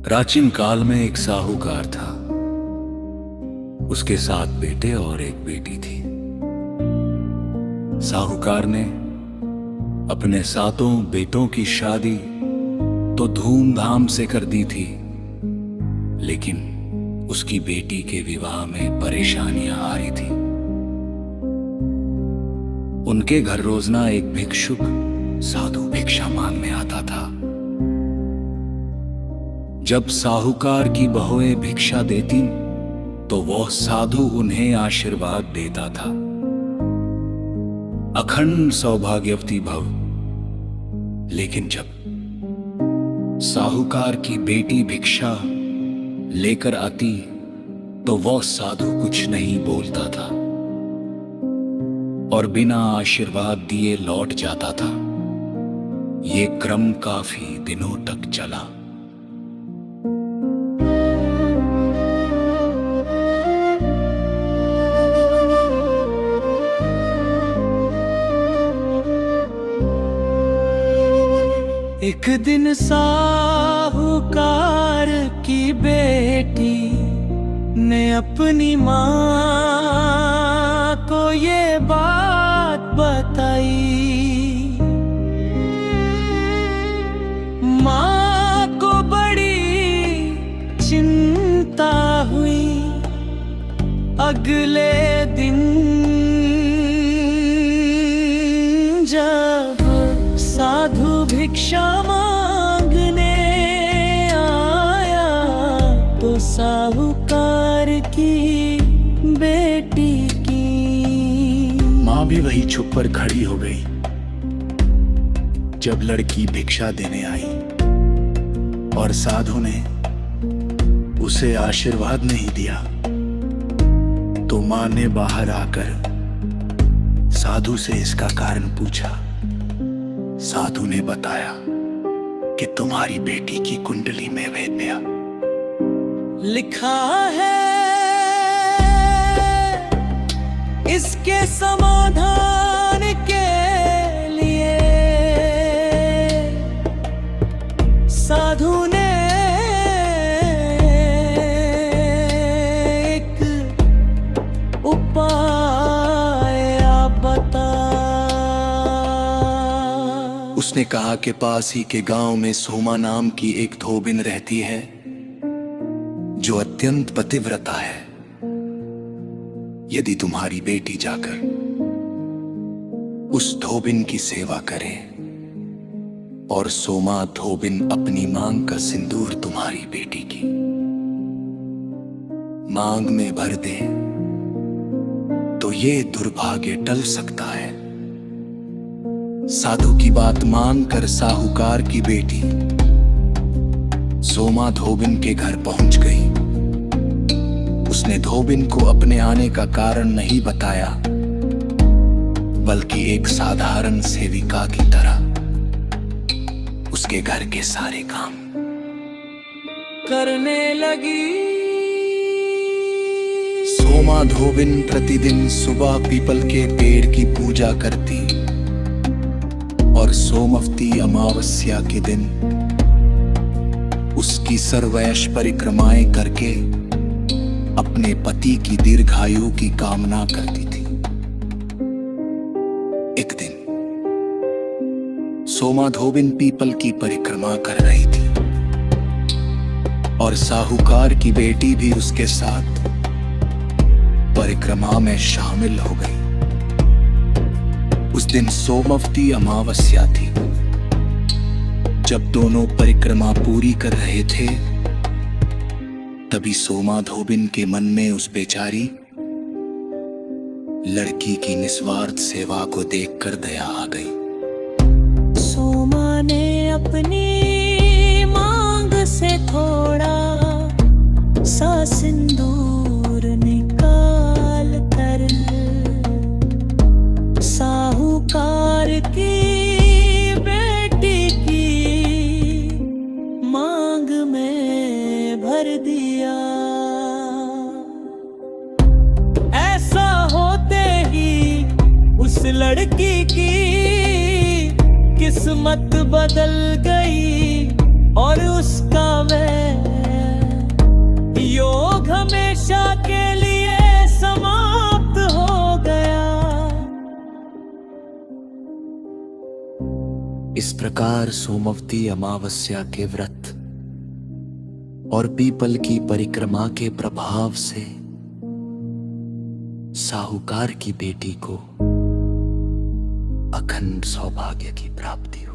प्राचीन काल में एक साहूकार था। उसके 7 बेटे और एक बेटी थी। साहूकार ने अपने 7 बेटों की शादी तो धूमधाम से कर दी थी, लेकिन उसकी बेटी के विवाह में परेशानियां आ रही थी। उनके घर रोजना एक भिक्षुक साधु भिक्षा मांगने आता था। जब साहूकार की बहुएं भिक्षा देती तो वह साधु उन्हें आशीर्वाद देता था, अखंड सौभाग्यवती भव। लेकिन जब साहूकार की बेटी भिक्षा लेकर आती तो वह साधु कुछ नहीं बोलता था और बिना आशीर्वाद दिए लौट जाता था। ये क्रम काफी दिनों तक चला। एक दिन साहूकार की बेटी ने अपनी माँ को ये बात बताई। माँ को बड़ी चिंता हुई। अगले दिन जब साधु भिक्षा मांगने आया तो साहूकार की बेटी की माँ भी वही चुप पर खड़ी हो गई। जब लड़की भिक्षा देने आई और साधु ने उसे आशीर्वाद नहीं दिया तो माँ ने बाहर आकर साधु से इसका कारण पूछा। साधु ने बताया कि तुम्हारी बेटी की कुंडली में वेदना लिखा है, इसके समाधान के लिए साधु ने एक उपाय बता। उसने कहा कि पास ही के गांव में सोमा नाम की एक धोबिन रहती है जो अत्यंत पतिव्रता है। यदि तुम्हारी बेटी जाकर उस धोबिन की सेवा करे और सोमा धोबिन अपनी मांग का सिंदूर तुम्हारी बेटी की मांग में भर दे तो ये दुर्भाग्य टल सकता है। साधु की बात मानकर साहूकार की बेटी सोमा धोबिन के घर पहुंच गई। उसने धोबिन को अपने आने का कारण नहीं बताया, बल्कि एक साधारण सेविका की तरह उसके घर के सारे काम करने लगी। सोमा धोबिन प्रतिदिन सुबह पीपल के पेड़ की पूजा करती और सोमवती अमावस्या के दिन उसकी सर्वैश परिक्रमाएं करके अपने पति की दीर्घायु की कामना करती थी। एक दिन सोमा धोबिन पीपल की परिक्रमा कर रही थी और साहूकार की बेटी भी उसके साथ परिक्रमा में शामिल हो गई। उस दिन सोमवती अमावस्या थी। जब दोनों परिक्रमा पूरी कर रहे थे तभी सोमा धोबिन के मन में उस बेचारी लड़की की निस्वार्थ सेवा को देखकर दया आ गई। सोमा ने अपनी मांग से थोड़ा सा सिंदूर निकाल कर साहूकार की बेटी की मांग में भर दिया। ऐसा होते ही उस लड़की की किस्मत बदल गई और उसका मैं इस प्रकार सोमवती अमावस्या के व्रत और पीपल की परिक्रमा के प्रभाव से साहूकार की बेटी को अखंड सौभाग्य की प्राप्ति हुई।